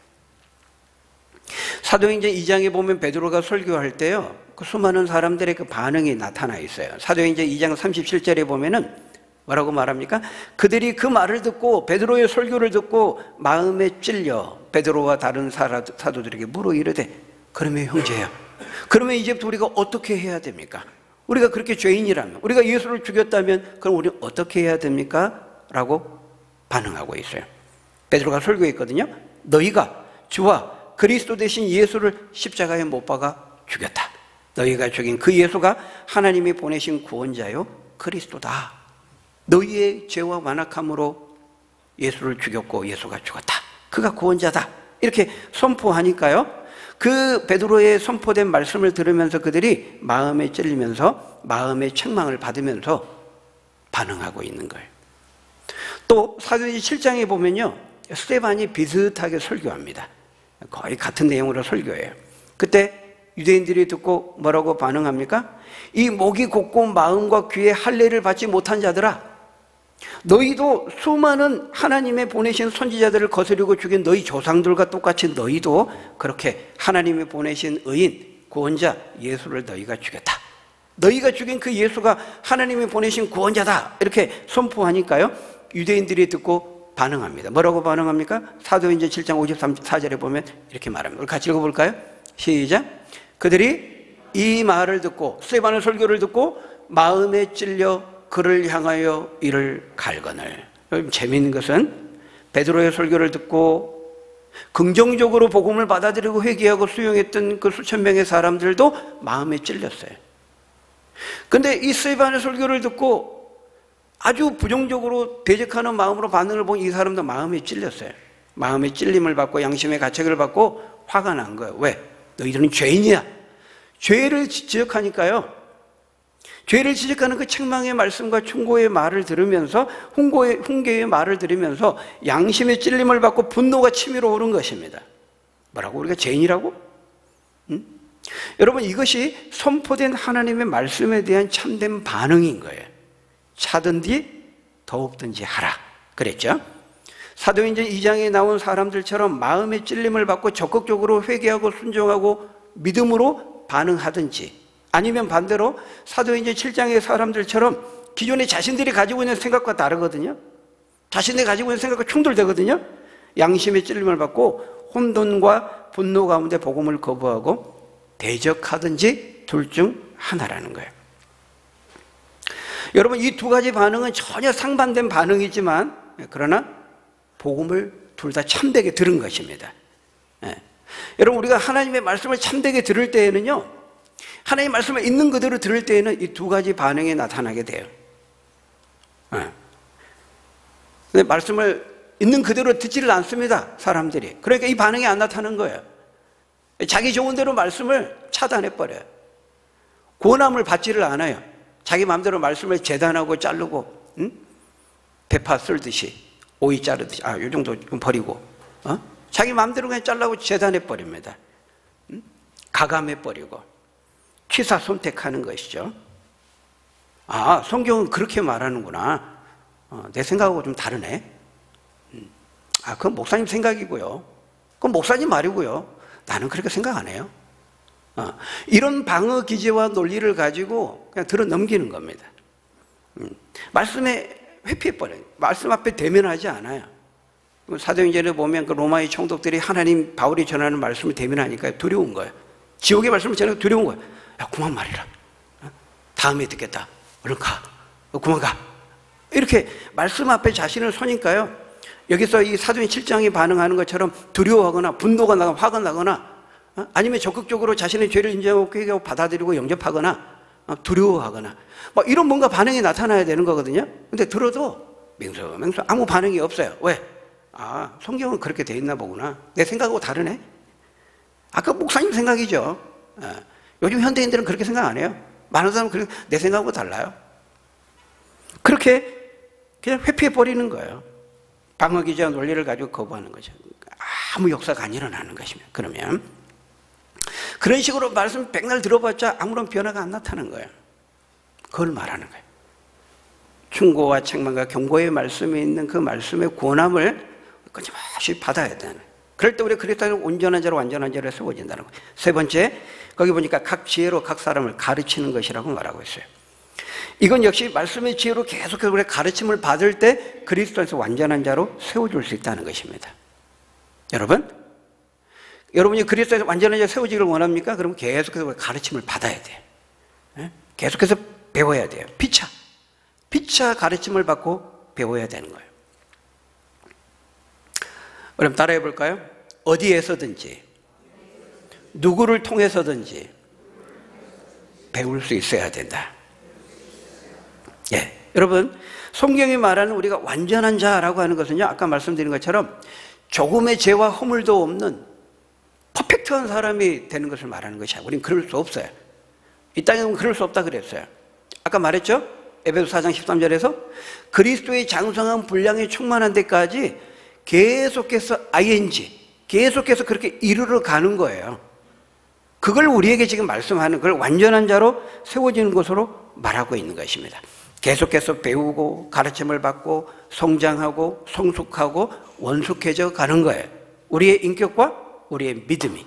사도행전 2장에 보면 베드로가 설교할 때요, 그 수많은 사람들의 그 반응이 나타나 있어요. 사도행전 2장 37절에 보면은 뭐라고 말합니까? 그들이 그 말을 듣고 베드로의 설교를 듣고 마음에 찔려 베드로와 다른 사도들에게 물어 이르되, 그러면 형제야, 그러면 이제부터 우리가 어떻게 해야 됩니까? 우리가 그렇게 죄인이라면, 우리가 예수를 죽였다면 그럼 우리는 어떻게 해야 됩니까? 라고 반응하고 있어요. 베드로가 설교했거든요. 너희가 주와 그리스도 대신 예수를 십자가에 못 박아 죽였다. 너희가 죽인 그 예수가 하나님이 보내신 구원자요 그리스도다. 너희의 죄와 완악함으로 예수를 죽였고 예수가 죽었다. 그가 구원자다. 이렇게 선포하니까요, 그 베드로의 선포된 말씀을 들으면서 그들이 마음에 찔리면서 마음의 책망을 받으면서 반응하고 있는 거예요. 또 사도행전 7장에 보면요, 스데반이 비슷하게 설교합니다. 거의 같은 내용으로 설교해요. 그때 유대인들이 듣고 뭐라고 반응합니까? 이 목이 곧고 마음과 귀에 할례를 받지 못한 자들아, 너희도 수많은 하나님의 보내신 선지자들을 거스르고 죽인 너희 조상들과 똑같이 너희도 그렇게 하나님이 보내신 의인, 구원자 예수를 너희가 죽였다. 너희가 죽인 그 예수가 하나님이 보내신 구원자다. 이렇게 선포하니까요, 유대인들이 듣고 반응합니다. 뭐라고 반응합니까? 사도행전 7장 53절에 보면 이렇게 말합니다. 우리 같이 읽어볼까요? 시작. 그들이 이 말을 듣고, 스데반의 설교를 듣고 마음에 찔려 그를 향하여 이를 갈거늘. 재미있는 것은 베드로의 설교를 듣고 긍정적으로 복음을 받아들이고 회개하고 수용했던 그 수천 명의 사람들도 마음에 찔렸어요. 근데 이 스데반의 설교를 듣고 아주 부정적으로 대적하는 마음으로 반응을 본 이 사람도 마음에 찔렸어요. 마음에 찔림을 받고 양심의 가책을 받고 화가 난 거예요. 왜? 너희들은 죄인이야. 죄를 지적하니까요, 죄를 지적하는 그 책망의 말씀과 충고의 말을 들으면서 훈계의 말을 들으면서 양심의 찔림을 받고 분노가 치밀어 오른 것입니다. 뭐라고? 우리가 죄인이라고? 여러분, 이것이 선포된 하나님의 말씀에 대한 참된 반응인 거예요. 차든지 더욱든지 하라 그랬죠. 사도행전 2장에 나온 사람들처럼 마음의 찔림을 받고 적극적으로 회개하고 순종하고 믿음으로 반응하든지, 아니면 반대로 사도행전 7장의 사람들처럼 기존에 자신들이 가지고 있는 생각과 다르거든요. 자신들이 가지고 있는 생각과 충돌되거든요. 양심의 찔림을 받고 혼돈과 분노 가운데 복음을 거부하고 대적하든지 둘 중 하나라는 거예요. 여러분, 이 두 가지 반응은 전혀 상반된 반응이지만 그러나 복음을 둘 다 참되게 들은 것입니다. 여러분, 우리가 하나님의 말씀을 참되게 들을 때에는요, 하나님의 말씀을 있는 그대로 들을 때에는 이 두 가지 반응이 나타나게 돼요. 근데 말씀을 있는 그대로 듣지를 않습니다, 사람들이. 그러니까 이 반응이 안 나타나는 거예요. 자기 좋은 대로 말씀을 차단해버려요. 고난을 받지를 않아요. 자기 마음대로 말씀을 재단하고 자르고, 대파 썰듯이, 오이 자르듯이, 요 정도 버리고, 자기 마음대로 그냥 잘라고 재단해버립니다. 가감해버리고, 취사 선택하는 것이죠. 성경은 그렇게 말하는구나. 내 생각하고 좀 다르네. 그건 목사님 생각이고요. 그건 목사님 말이고요. 나는 그렇게 생각 안 해요. 이런 방어 기제와 논리를 가지고 그냥 들어 넘기는 겁니다. 말씀에 회피해버려요. 말씀 앞에 대면하지 않아요. 사도행전에 보면 그 로마의 총독들이 하나님 바울이 전하는 말씀을 대면하니까 두려운 거예요. 지옥의 말씀을 전하니까 두려운 거예요. 야, 그만 말이라. 다음에 듣겠다. 얼른 가. 그만 가. 이렇게 말씀 앞에 자신을 서니까요, 여기서 이 사도행 7장이 반응하는 것처럼 두려워하거나 분노가 나거나 화가 나거나 아니면 적극적으로 자신의 죄를 인정하고 회개하고 받아들이고 영접하거나 두려워하거나 이런 뭔가 반응이 나타나야 되는 거거든요. 근데 들어도 맹수맹수 아무 반응이 없어요. 왜? 성경은 그렇게 돼 있나 보구나. 내 생각하고 다르네. 아까 목사님 생각이죠. 요즘 현대인들은 그렇게 생각 안 해요. 많은 사람은 내 생각하고 달라요. 그렇게 그냥 회피해버리는 거예요. 방어기제와 논리를 가지고 거부하는 거죠. 아무 역사가 안 일어나는 것입니다. 그러면 그런 식으로 말씀 백날 들어봤자 아무런 변화가 안 나타나는 거예요. 그걸 말하는 거예요. 충고와 책망과 경고의 말씀에 있는 그 말씀의 권함을 끊임없이 받아야 되는 거예요. 그럴 때 우리 그리스도인은 온전한 자로 완전한 자로 세워진다는 거예요. 세 번째, 거기 보니까 각 지혜로 각 사람을 가르치는 것이라고 말하고 있어요. 이건 역시 말씀의 지혜로 계속해서 우리 가르침을 받을 때 그리스도에서 완전한 자로 세워줄 수 있다는 것입니다. 여러분이 그리스도에서 완전한 자로 세워지기를 원합니까? 그러면 계속해서 가르침을 받아야 돼요. 계속해서 배워야 돼요. 피차 가르침을 받고 배워야 되는 거예요. 그럼 따라해 볼까요? 어디에서든지 누구를 통해서든지 배울 수 있어야 된다. 여러분, 성경이 말하는 우리가 완전한 자라고 하는 것은요, 아까 말씀드린 것처럼 조금의 죄와 허물도 없는 퍼펙트한 사람이 되는 것을 말하는 것이야. 우리는 그럴 수 없어요. 이 땅에 오면 그럴 수 없다 그랬어요. 아까 말했죠? 에베소 4장 13절에서 그리스도의 장성한 분량이 충만한 데까지 계속해서 계속해서 그렇게 이르러 가는 거예요. 그걸 우리에게 지금 말씀하는, 그걸 완전한 자로 세워지는 것으로 말하고 있는 것입니다. 계속해서 배우고 가르침을 받고 성장하고 성숙하고 원숙해져 가는 거예요. 우리의 인격과 우리의 믿음이.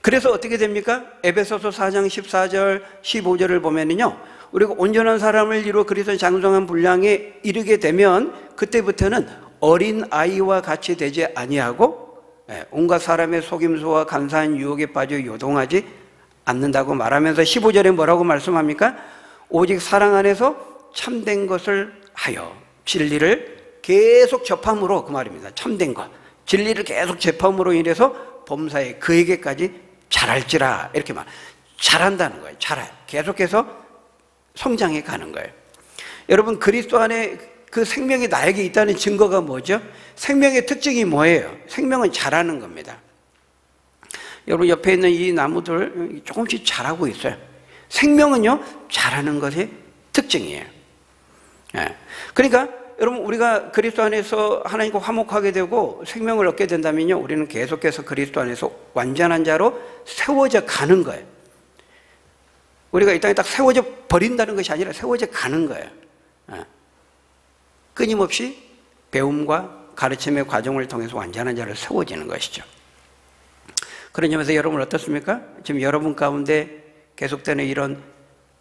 그래서 어떻게 됩니까? 에베소서 4장 14절 15절을 보면은요, 우리가 온전한 사람을 이루어 그리스도의 장성한 분량에 이르게 되면 그때부터는 어린 아이와 같이 되지 아니하고 온갖 사람의 속임수와 간사한 유혹에 빠져 요동하지 않는다고 말하면서 15절에 뭐라고 말씀합니까? 오직 사랑 안에서 참된 것을 하여 진리를 계속 접함으로, 그 말입니다. 참된 것, 진리를 계속 접함으로 인해서 범사에 그에게까지 자랄지라, 이렇게 자란다는 거예요. 계속해서 성장해 가는 거예요. 여러분, 그리스도 안에 그 생명이 나에게 있다는 증거가 뭐죠? 생명의 특징이 뭐예요? 생명은 자라는 겁니다. 여러분, 옆에 있는 이 나무들 조금씩 자라고 있어요. 생명은요, 자라는 것의 특징이에요. 그러니까 여러분, 우리가 그리스도 안에서 하나님과 화목하게 되고 생명을 얻게 된다면요, 우리는 계속해서 그리스도 안에서 완전한 자로 세워져 가는 거예요. 우리가 이 땅에 딱 세워져 버린다는 것이 아니라 세워져 가는 거예요. 끊임없이 배움과 가르침의 과정을 통해서 완전한 자로 세워지는 것이죠. 그런 점에서 여러분 어떻습니까? 지금 여러분 가운데 계속되는 이런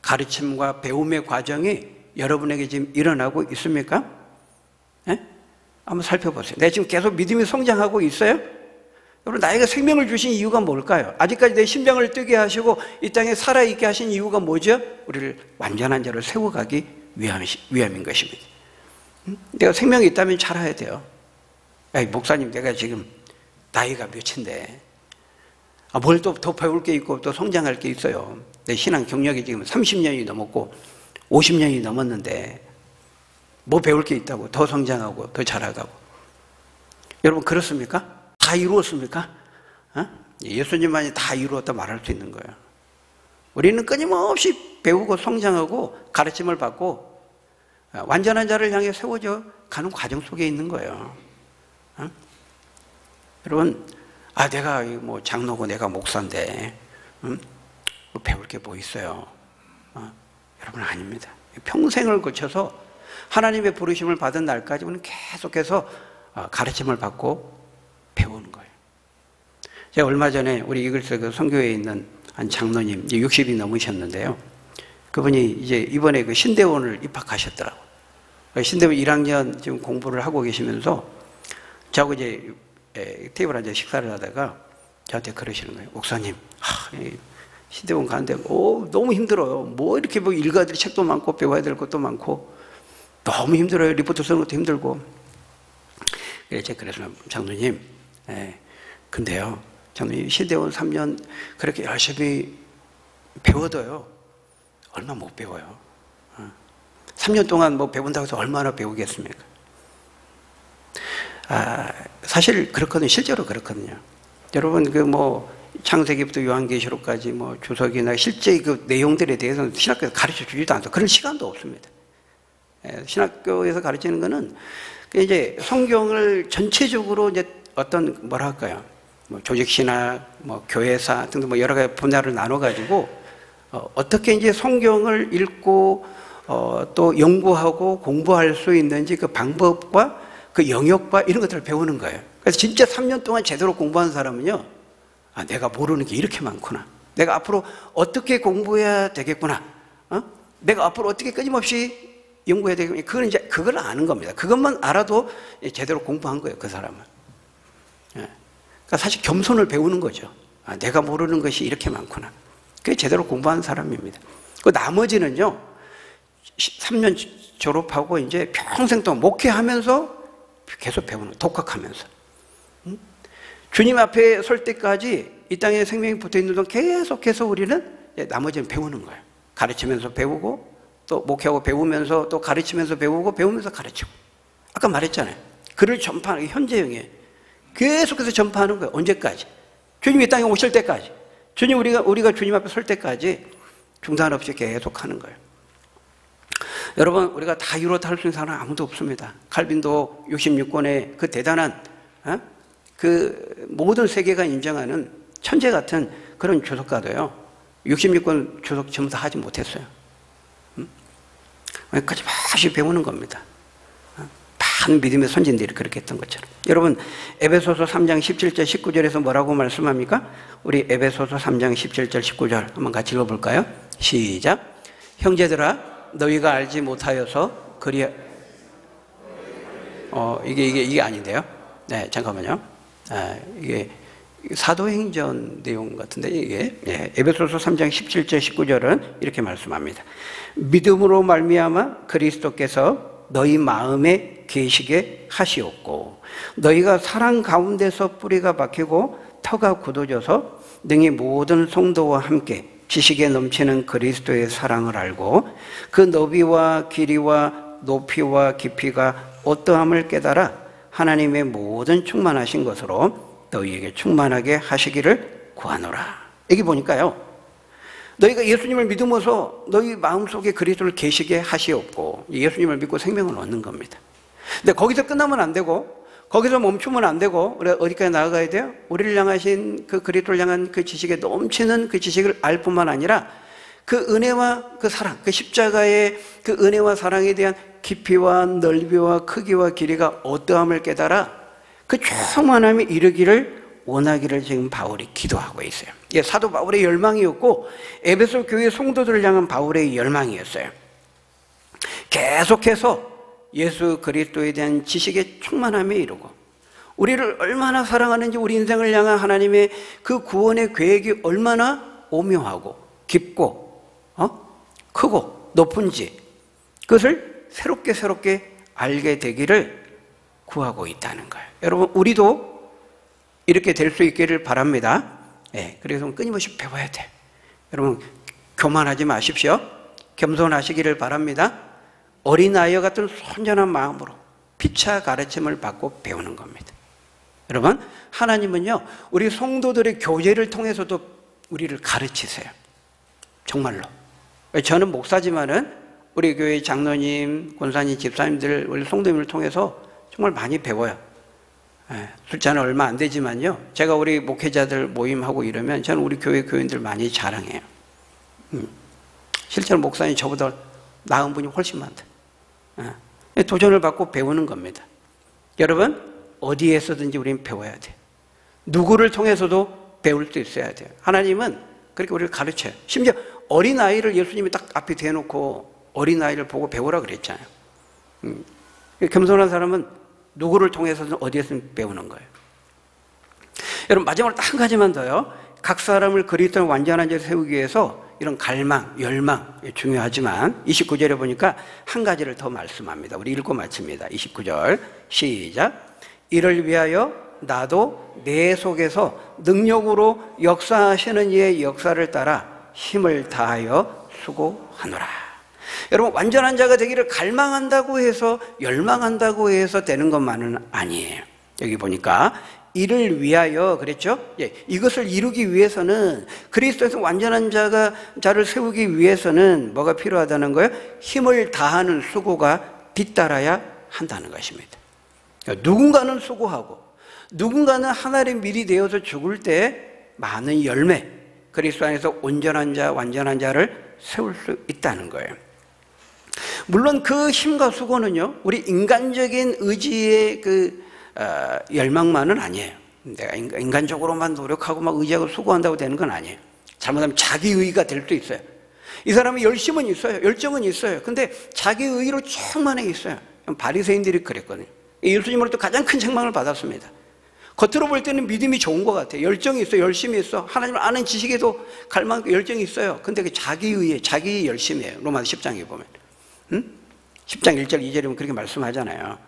가르침과 배움의 과정이 여러분에게 지금 일어나고 있습니까? 한번 살펴보세요. 내가 지금 계속 믿음이 성장하고 있어요? 여러분, 나에게 생명을 주신 이유가 뭘까요? 아직까지 내 심장을 뛰게 하시고 이 땅에 살아있게 하신 이유가 뭐죠? 우리를 완전한 자로 세워가기 위함인 것입니다. 내가 생명이 있다면 살아야 돼요. 야, 목사님, 내가 지금 나이가 몇인데 뭘 또 더 배울 게 있고 또 성장할 게 있어요. 내 신앙 경력이 지금 30년이 넘었고 50년이 넘었는데 뭐 배울 게 있다고 더 성장하고 더 자라가고. 여러분, 그렇습니까? 다 이루었습니까? 예수님만이 다 이루었다 말할 수 있는 거예요. 우리는 끊임없이 배우고 성장하고 가르침을 받고 완전한 자를 향해 세워져 가는 과정 속에 있는 거예요. 여러분, 내가 뭐 장로고 내가 목사인데 뭐 배울 게 뭐 있어요? 여러분, 아닙니다. 평생을 거쳐서 하나님의 부르심을 받은 날까지 우리는 계속해서 가르침을 받고 배우는 거예요. 제가 얼마 전에 우리 이글스 그 선교회에 있는 한 장로님, 이제 60이 넘으셨는데요. 그분이 이제 이번에 그 신대원을 입학하셨더라고요. 신대원 1학년 지금 공부를 하고 계시면서 저하고 이제 테이블 앉아 식사를 하다가 저한테 그러시는 거예요. 목사님, 신대원 가는데 너무 힘들어요. 뭐 이렇게 뭐 읽어야 될 책도 많고 배워야 될 것도 많고 너무 힘들어요. 리포트 쓰는 것도 힘들고. 그래서 장로님, 근데요, 장로님 신대원 3년 그렇게 열심히 배워도요 얼마 못 배워요. 3년 동안 뭐 배운다고 해서 얼마나 배우겠습니까? 사실 그렇거든요. 실제로 그렇거든요. 여러분, 그 뭐 창세기부터 요한계시록까지 뭐 주석이나 실제 그 내용들에 대해서는 신학교에서 가르쳐 주지도 않죠. 그럴 시간도 없습니다. 신학교에서 가르치는 거는 이제 성경을 전체적으로 이제 어떤 뭐랄까요, 뭐 조직신학, 뭐 교회사 등등 뭐 여러 가지 분야를 나눠 가지고 어떻게 이제 성경을 읽고 또 연구하고 공부할 수 있는지 그 방법과 그 영역과 이런 것들을 배우는 거예요. 그래서 진짜 3년 동안 제대로 공부한 사람은요, 내가 모르는 게 이렇게 많구나. 내가 앞으로 어떻게 공부해야 되겠구나. 내가 앞으로 어떻게 끊임없이 연구해야 되겠구나. 그걸 아는 겁니다. 그것만 알아도 제대로 공부한 거예요, 그 사람은. 그러니까 사실 겸손을 배우는 거죠. 내가 모르는 것이 이렇게 많구나. 그게 제대로 공부한 사람입니다. 그 나머지는요, 3년 졸업하고 이제 평생 동안 목회하면서 계속 배우는 거예요. 독학하면서. 주님 앞에 설 때까지 이 땅에 생명이 붙어 있는 동안 계속해서 우리는 나머지는 배우는 거예요. 가르치면서 배우고 또 목회하고 배우면서 또 가르치면서 배우고 배우면서 가르치고. 아까 말했잖아요. 글을 전파하는 게 현재형이에요. 계속해서 전파하는 거예요. 언제까지? 주님이 이 땅에 오실 때까지. 우리가 주님 앞에 설 때까지 중단 없이 계속 하는 거예요. 여러분, 우리가 다 이루었다 할 수 있는 사람은 아무도 없습니다. 칼빈도 66권의 그 대단한 그 모든 세계가 인정하는 천재 같은 그런 주석가도요 66권 주석 전부 다 하지 못했어요. 여기까지 많이 배우는 겁니다. 많은 믿음의 선진들이 그렇게 했던 것처럼. 여러분, 에베소서 3장 17절 19절에서 뭐라고 말씀합니까? 우리 에베소서 3장 17절 19절 한번 같이 읽어볼까요? 시작. 형제들아, 너희가 알지 못하여서 이게 아닌데요. 네, 잠깐만요. 이게 사도행전 내용 같은데 이게 에베소서 3장 17절 19절은 이렇게 말씀합니다. 믿음으로 말미암아 그리스도께서 너희 마음에 계시게 하시옵고 너희가 사랑 가운데서 뿌리가 박히고 터가 굳어져서 능히 모든 성도와 함께 지식에 넘치는 그리스도의 사랑을 알고 그 너비와 길이와 높이와 깊이가 어떠함을 깨달아 하나님의 모든 충만하신 것으로 너희에게 충만하게 하시기를 구하노라. 여기 보니까요, 너희가 예수님을 믿으면서 너희 마음속에 그리스도를 계시게 하시옵고 예수님을 믿고 생명을 얻는 겁니다. 근데 거기서 끝나면 안 되고 거기서 멈추면 안 되고 우리가 어디까지 나아가야 돼요? 우리를 향하신 그 그리스도를 향한 그 지식에 넘치는 그 지식을 알 뿐만 아니라 그 은혜와 그 사랑, 그 십자가의 그 은혜와 사랑에 대한 깊이와 넓이와 크기와 길이가 어떠함을 깨달아 그 충만함이 이르기를 원하기를 지금 바울이 기도하고 있어요. 이게 사도 바울의 열망이었고 에베소 교회 성도들을 향한 바울의 열망이었어요. 계속해서 예수 그리스도에 대한 지식의 충만함에 이르고 우리를 얼마나 사랑하는지, 우리 인생을 향한 하나님의 그 구원의 계획이 얼마나 오묘하고 깊고 크고 높은지, 그것을 새롭게 알게 되기를 구하고 있다는 거예요. 여러분, 우리도 이렇게 될 수 있기를 바랍니다. 그래서 끊임없이 배워야 돼. 여러분, 교만하지 마십시오. 겸손하시기를 바랍니다. 어린아이와 같은 선전한 마음으로 피차 가르침을 받고 배우는 겁니다. 여러분, 하나님은요, 우리 성도들의 교제를 통해서도 우리를 가르치세요. 정말로. 저는 목사지만은 우리 교회 장로님, 권사님, 집사님들, 우리 성도님을 통해서 정말 많이 배워요. 숫자는 얼마 안 되지만요, 제가 우리 목회자들 모임하고 이러면 저는 우리 교회 교인들 많이 자랑해요. 실제로 목사님 저보다 나은 분이 훨씬 많다. 도전을 받고 배우는 겁니다. 여러분, 어디에서든지 우리는 배워야 돼요. 누구를 통해서도 배울 수 있어야 돼요. 하나님은 그렇게 우리를 가르쳐요. 심지어 어린아이를 예수님이 딱 앞에 대놓고 어린아이를 보고 배우라 그랬잖아요. 겸손한 사람은 누구를 통해서든 어디에서든 배우는 거예요. 여러분, 마지막으로 딱 한 가지만 더요. 각 사람을 그리스도의 완전한 자로 세우기 위해서 이런 갈망, 열망 중요하지만 29절에 보니까 한 가지를 더 말씀합니다. 우리 읽고 마칩니다. 29절 시작. 이를 위하여 나도 내 속에서 능력으로 역사하시는 이의 역사를 따라 힘을 다하여 수고하노라. 여러분, 완전한 자가 되기를 갈망한다고 해서, 열망한다고 해서 되는 것만은 아니에요. 여기 보니까 이를 위하여 그랬죠? 이것을 이루기 위해서는, 그리스도에서 완전한 자를 세우기 위해서는 뭐가 필요하다는 거예요? 힘을 다하는 수고가 뒤따라야 한다는 것입니다. 누군가는 수고하고, 누군가는 하나님 미리 되어서 죽을 때 많은 열매, 그리스도 안에서 온전한 자, 완전한 자를 세울 수 있다는 거예요. 물론 그 힘과 수고는요, 우리 인간적인 의지의 열망만은 아니에요. 내가 인간적으로만 노력하고 막 의지하고 수고한다고 되는 건 아니에요. 잘못하면 자기의가 될 수 있어요. 이 사람은 열심은 있어요. 열정은 있어요. 근데 자기의로 충만해 있어요. 바리새인들이 그랬거든요. 예수님으로부터 가장 큰 책망을 받았습니다. 겉으로 볼 때는 믿음이 좋은 것 같아요. 열정이 있어요. 열심히 있어. 하나님을 아는 지식에도 갈망, 열정이 있어요. 근데 그 자기의에, 자기 열심이에요. 로마서 10장에 보면. 10장 1절 2절이면 그렇게 말씀하잖아요.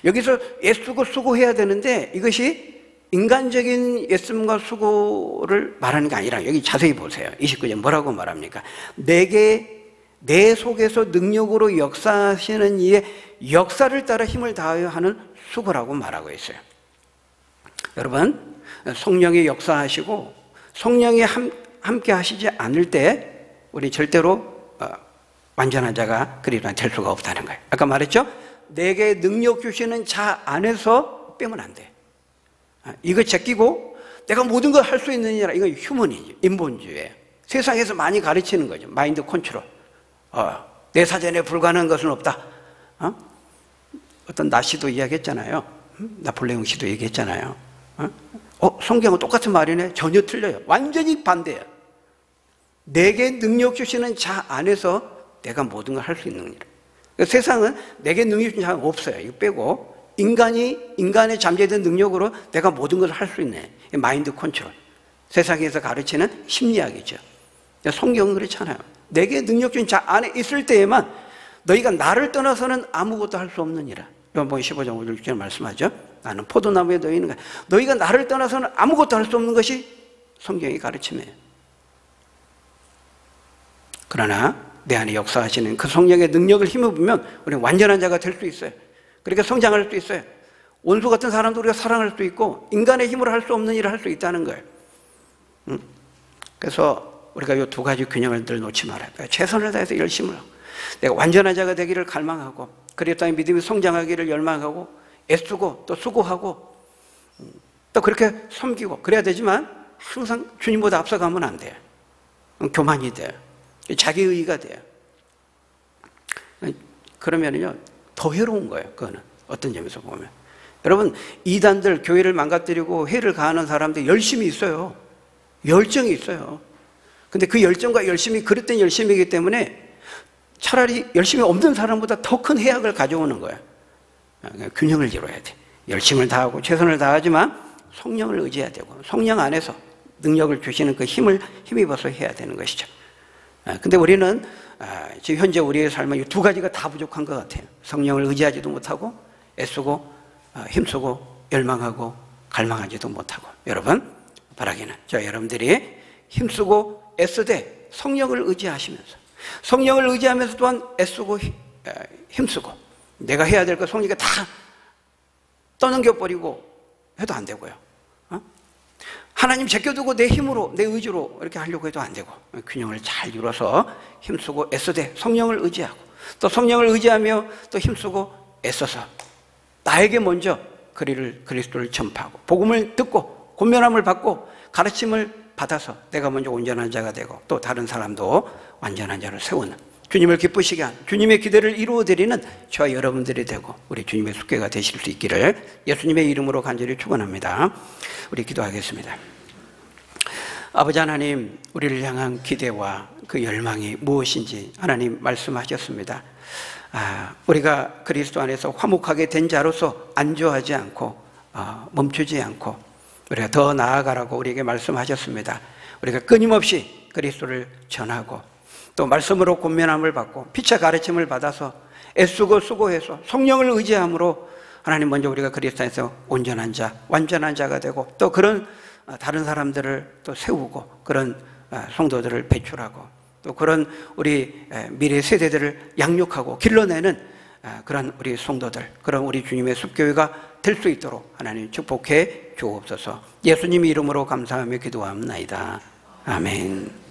여기서 애쓰고 수고해야 되는데 이것이 인간적인 애씀과 수고를 말하는 게 아니라, 여기 자세히 보세요. 29절 뭐라고 말합니까? 내 속에서 능력으로 역사하시는 이의 역사를 따라 힘을 다하여 하는 수고라고 말하고 있어요. 여러분, 성령이 역사하시고 성령이 함께 하시지 않을 때 우리 절대로 완전한 자가 그리스도인 될 수가 없다는 거예요. 아까 말했죠? 내게 능력 주시는 자 안에서 빼면 안 돼. 이거 제끼고 내가 모든 걸 할 수 있느니라, 이건 휴머니즘, 인본주의예요. 세상에서 많이 가르치는 거죠. 마인드 컨트롤. 내 사전에 불가능한 것은 없다. 어떤 나씨도 이야기했잖아요. 나폴레옹 씨도 얘기했잖아요. 성경은 똑같은 말이네. 전혀 틀려요. 완전히 반대예요. 내게 능력 주시는 자 안에서 내가 모든 걸 할 수 있는 거니라. 세상은 내게 능력 주시는 자가 없어요. 이거 빼고 인간의 잠재된 능력으로 내가 모든 걸 할 수 있네. 마인드 컨트롤. 세상에서 가르치는 심리학이죠. 성경은 그렇잖아요. 내게 능력 주신 자 안에 있을 때에만 너희가 나를 떠나서는 아무것도 할 수 없느니라. 요한복음 15장 5절 6절 말씀하죠. 나는 포도나무에 너희는, 너희가 나를 떠나서는 아무것도 할 수 없는 것이 성경의 가르침이에요. 그러나 내 안에 역사하시는 그 성령의 능력을 힘입으면 우리는 완전한 자가 될 수 있어요. 그렇게 성장할 수 있어요. 원수 같은 사람도 우리가 사랑할 수 있고, 인간의 힘으로 할 수 없는 일을 할 수 있다는 거예요. 그래서 우리가 이 두 가지 균형을 늘 놓지 말아야 돼요. 최선을 다해서 열심을 하고, 내가 완전한 자가 되기를 갈망하고, 그리스도의 믿음이 성장하기를 열망하고, 애쓰고 또 수고하고 또 그렇게 섬기고 그래야 되지만, 항상 주님보다 앞서가면 안 돼요. 교만이 돼요. 자기의의가 돼요. 그러면요 더 해로운 거예요. 그거는 어떤 점에서 보면, 여러분, 이단들 교회를 망가뜨리고 해를 가하는 사람들 열심히 있어요. 열정이 있어요. 근데 그 열정과 열심이 그릇된 열심이기 때문에 차라리 열심이 없는 사람보다 더 큰 해악을 가져오는 거예요. 균형을 이뤄야 돼. 열심을 다하고 최선을 다하지만 성령을 의지해야 되고 성령 안에서 능력을 주시는 그 힘을 힘입어서 해야 되는 것이죠. 근데 우리는 지금 현재 우리의 삶은 이 두 가지가 다 부족한 것 같아요. 성령을 의지하지도 못하고 애쓰고 힘쓰고 열망하고 갈망하지도 못하고. 여러분 바라기는 여러분들이 힘쓰고 애쓰되 성령을 의지하시면서 성령을 의지하면서 또한 애쓰고 힘쓰고 내가 해야 될 거 성령이 다 떠넘겨버리고 해도 안 되고요. 하나님 제껴두고 내 힘으로 내 의지로 이렇게 하려고 해도 안 되고 균형을 잘 이뤄서 힘쓰고 애쓰되 성령을 의지하고 또 성령을 의지하며 또 힘쓰고 애써서 나에게 먼저 그리스도를 전파하고 복음을 듣고 권면함을 받고 가르침을 받아서 내가 먼저 온전한 자가 되고 또 다른 사람도 완전한 자로 세우는 주님을 기쁘시게 하는 주님의 기대를 이루어드리는 저와 여러분들이 되고 우리 주님의 숙계가 되실 수 있기를 예수님의 이름으로 간절히 축원합니다. 우리 기도하겠습니다. 아버지 하나님, 우리를 향한 기대와 그 열망이 무엇인지 하나님 말씀하셨습니다. 우리가 그리스도 안에서 화목하게 된 자로서 안주하지 않고 멈추지 않고 우리가 더 나아가라고 우리에게 말씀하셨습니다. 우리가 끊임없이 그리스도를 전하고 또 말씀으로 권면함을 받고 피차 가르침을 받아서 애쓰고 수고해서 성령을 의지함으로 하나님 먼저 우리가 그리스도 안에서 온전한 자, 완전한 자가 되고 또 그런 다른 사람들을 또 세우고 그런 성도들을 배출하고 또 그런 우리 미래 세대들을 양육하고 길러내는 그런 우리 성도들, 그런 우리 주님의 숲교회가 될 수 있도록 하나님 축복해 주옵소서. 예수님 이름으로 감사하며 기도합니다. 아멘.